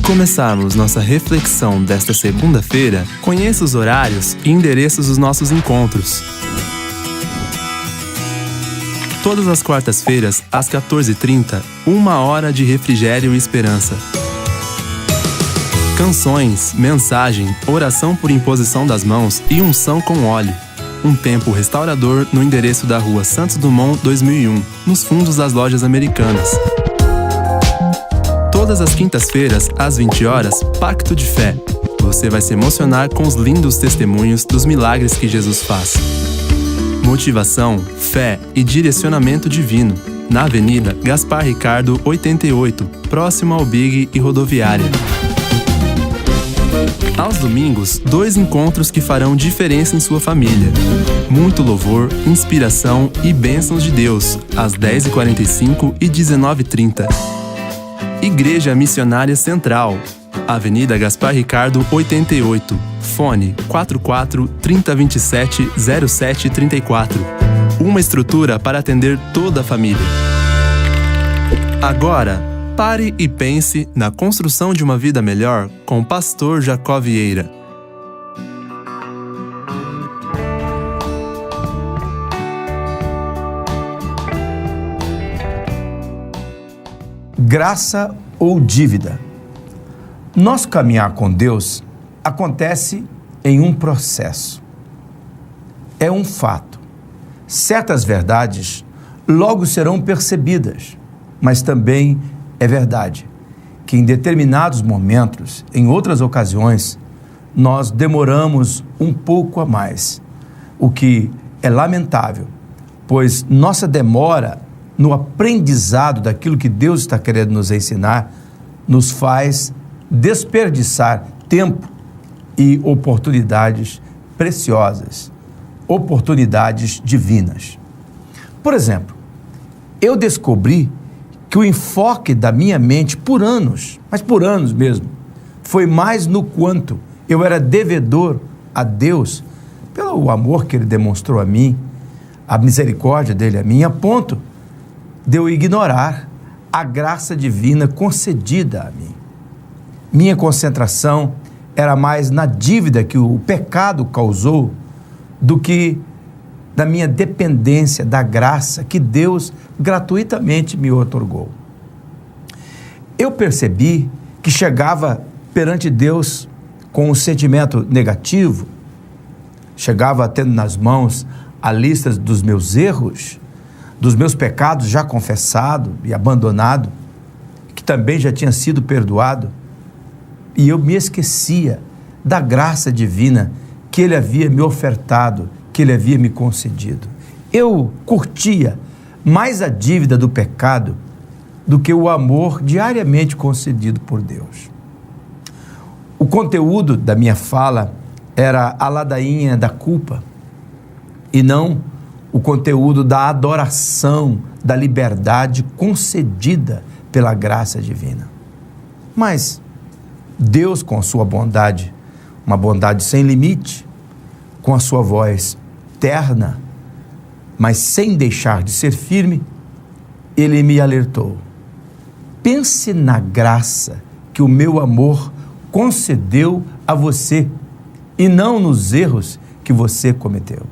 começarmos nossa reflexão desta segunda-feira, conheça os horários e endereços dos nossos encontros. Todas as quartas-feiras, às 14h30, 1 hora de refrigério e esperança. Canções, mensagem, oração por imposição das mãos e unção com óleo. Um tempo restaurador no endereço da Rua Santos Dumont 2001, nos fundos das lojas Americanas. Todas as quintas-feiras, às 20 horas, Pacto de Fé. Você vai se emocionar com os lindos testemunhos dos milagres que Jesus faz. Motivação, fé e direcionamento divino. Na Avenida Gaspar Ricardo 88, próximo ao Big e Rodoviária. Aos domingos, 2 encontros que farão diferença em sua família. Muito louvor, inspiração e bênçãos de Deus, às 10h45 e 19h30. Igreja Missionária Central, Avenida Gaspar Ricardo 88, fone 44 3027 0734. Uma estrutura para atender toda a família. Agora, pare e pense na construção de uma vida melhor com o pastor Jacó Vieira. Graça ou dívida? Nosso caminhar com Deus acontece em um processo. É um fato. Certas verdades logo serão percebidas, mas também é verdade que em determinados momentos, em outras ocasiões, nós demoramos um pouco a mais, o que é lamentável, pois nossa demora no aprendizado daquilo que Deus está querendo nos ensinar, nos faz desperdiçar tempo e oportunidades preciosas, oportunidades divinas. Por exemplo, eu descobri que o enfoque da minha mente por anos, mas por anos mesmo, foi mais no quanto eu era devedor a Deus, pelo amor que Ele demonstrou a mim, a misericórdia dEle a mim, a ponto de eu ignorar a graça divina concedida a mim. Minha concentração era mais na dívida que o pecado causou do que da minha dependência da graça que Deus gratuitamente me outorgou. Eu percebi que chegava perante Deus com um sentimento negativo, chegava tendo nas mãos a lista dos meus erros, dos meus pecados já confessado e abandonado, que também já tinha sido perdoado, e eu me esquecia da graça divina que Ele havia me ofertado, que Ele havia me concedido. Eu curtia mais a dívida do pecado do que o amor diariamente concedido por Deus. O conteúdo da minha fala era a ladainha da culpa e não o conteúdo da adoração, da liberdade concedida pela graça divina. Mas Deus, com sua bondade, uma bondade sem limite, com a sua voz terna, mas sem deixar de ser firme, Ele me alertou. Pense na graça que o meu amor concedeu a você e não nos erros que você cometeu.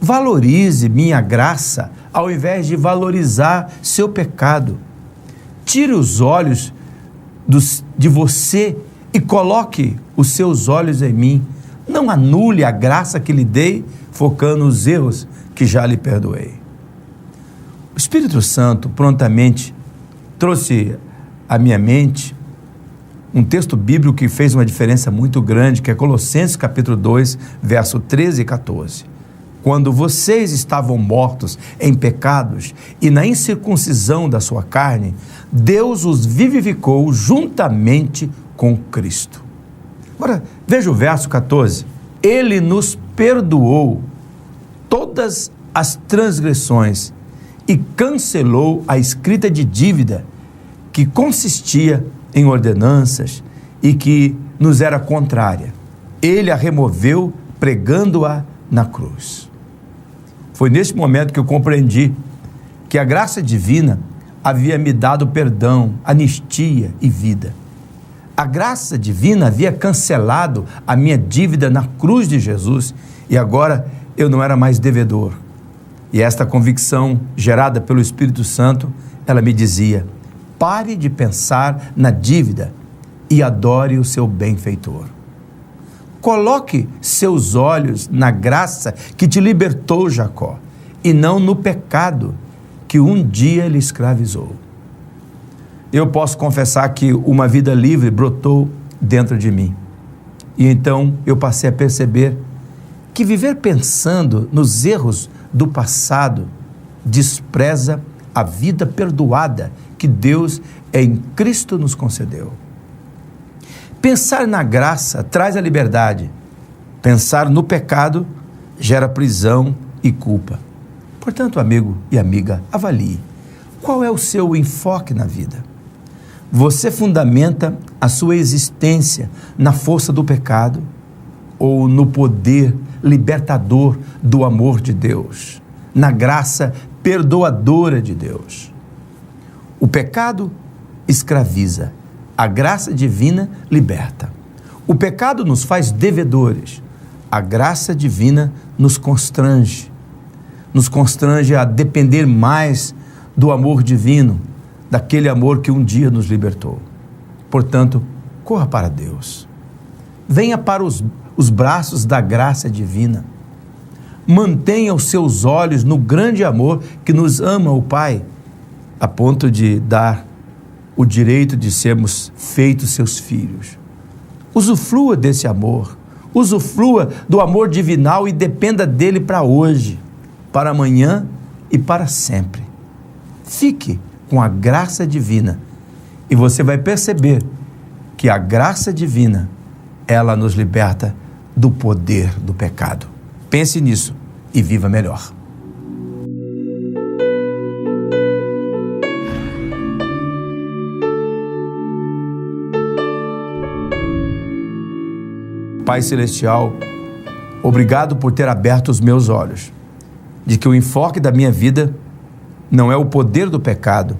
Valorize minha graça ao invés de valorizar seu pecado. Tire os olhos de você e coloque os seus olhos em mim. Não anule a graça que lhe dei, focando os erros que já lhe perdoei. O Espírito Santo prontamente trouxe à minha mente um texto bíblico que fez uma diferença muito grande, que é Colossenses capítulo 2, verso 13 e 14. Quando vocês estavam mortos em pecados e na incircuncisão da sua carne, Deus os vivificou juntamente com Cristo. Agora, veja o verso 14. Ele nos perdoou todas as transgressões e cancelou a escrita de dívida que consistia em ordenanças e que nos era contrária. Ele a removeu pregando-a na cruz. Foi nesse momento que eu compreendi que a graça divina havia me dado perdão, anistia e vida. A graça divina havia cancelado a minha dívida na cruz de Jesus e agora eu não era mais devedor. E esta convicção, gerada pelo Espírito Santo, ela me dizia: pare de pensar na dívida e adore o seu benfeitor. Coloque seus olhos na graça que te libertou, Jacó, e não no pecado que um dia lhe escravizou. Eu posso confessar que uma vida livre brotou dentro de mim. E então eu passei a perceber que viver pensando nos erros do passado despreza a vida perdoada que Deus em Cristo nos concedeu. Pensar na graça traz a liberdade. Pensar no pecado gera prisão e culpa. Portanto, amigo e amiga, avalie. Qual é o seu enfoque na vida? Você fundamenta a sua existência na força do pecado ou no poder libertador do amor de Deus, na graça perdoadora de Deus? O pecado escraviza, a graça divina liberta. O pecado nos faz devedores, a graça divina nos constrange a depender mais do amor divino, daquele amor que um dia nos libertou. Portanto, corra para Deus. Venha para os braços da graça divina. Mantenha os seus olhos no grande amor que nos ama o Pai, a ponto de dar o direito de sermos feitos seus filhos. Usufrua desse amor, usufrua do amor divinal e dependa dele para hoje, para amanhã e para sempre. Fique com a graça divina e você vai perceber que a graça divina, ela nos liberta do poder do pecado. Pense nisso e viva melhor. Pai Celestial, obrigado por ter aberto os meus olhos, de que o enfoque da minha vida não é o poder do pecado,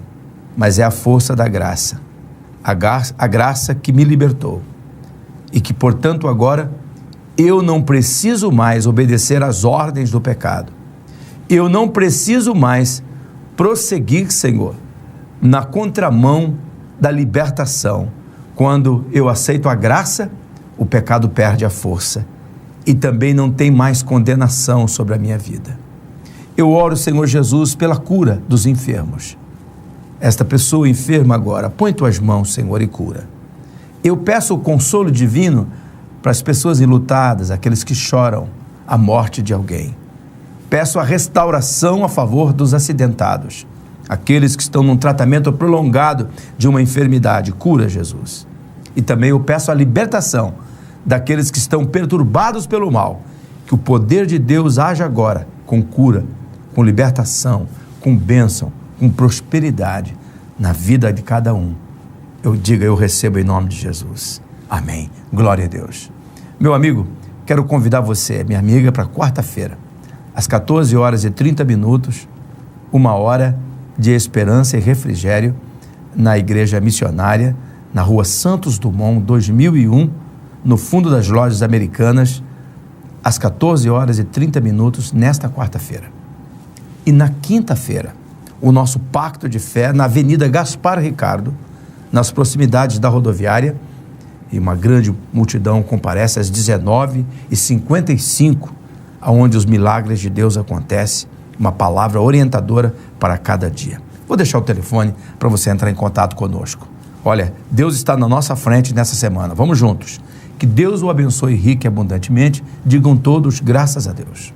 mas é a força da graça, a graça que me libertou. E que, portanto, agora eu não preciso mais obedecer às ordens do pecado. Eu não preciso mais prosseguir, Senhor, na contramão da libertação. Quando eu aceito a graça, o pecado perde a força e também não tem mais condenação sobre a minha vida. Eu oro, Senhor Jesus, pela cura dos enfermos. Esta pessoa enferma agora, põe tuas mãos, Senhor, e cura. Eu peço o consolo divino para as pessoas enlutadas, aqueles que choram a morte de alguém. Peço a restauração a favor dos acidentados, aqueles que estão num tratamento prolongado de uma enfermidade. Cura, Jesus. E também eu peço a libertação daqueles que estão perturbados pelo mal. Que o poder de Deus haja agora com cura, com libertação, com bênção, com prosperidade na vida de cada um. Eu digo, eu recebo em nome de Jesus. Amém. Glória a Deus. Meu amigo, quero convidar você, minha amiga, para quarta-feira, às 14h30, uma hora de esperança e refrigério na Igreja Missionária, na Rua Santos Dumont, 2001, no fundo das Lojas Americanas, às 14h30, nesta quarta-feira. E na quinta-feira, o nosso pacto de fé na Avenida Gaspar Ricardo, nas proximidades da rodoviária, e uma grande multidão comparece às 19h55, onde os milagres de Deus acontecem, uma palavra orientadora para cada dia. Vou deixar o telefone para você entrar em contato conosco. Olha, Deus está na nossa frente nessa semana. Vamos juntos. Que Deus o abençoe rica e abundantemente. Digam todos, graças a Deus.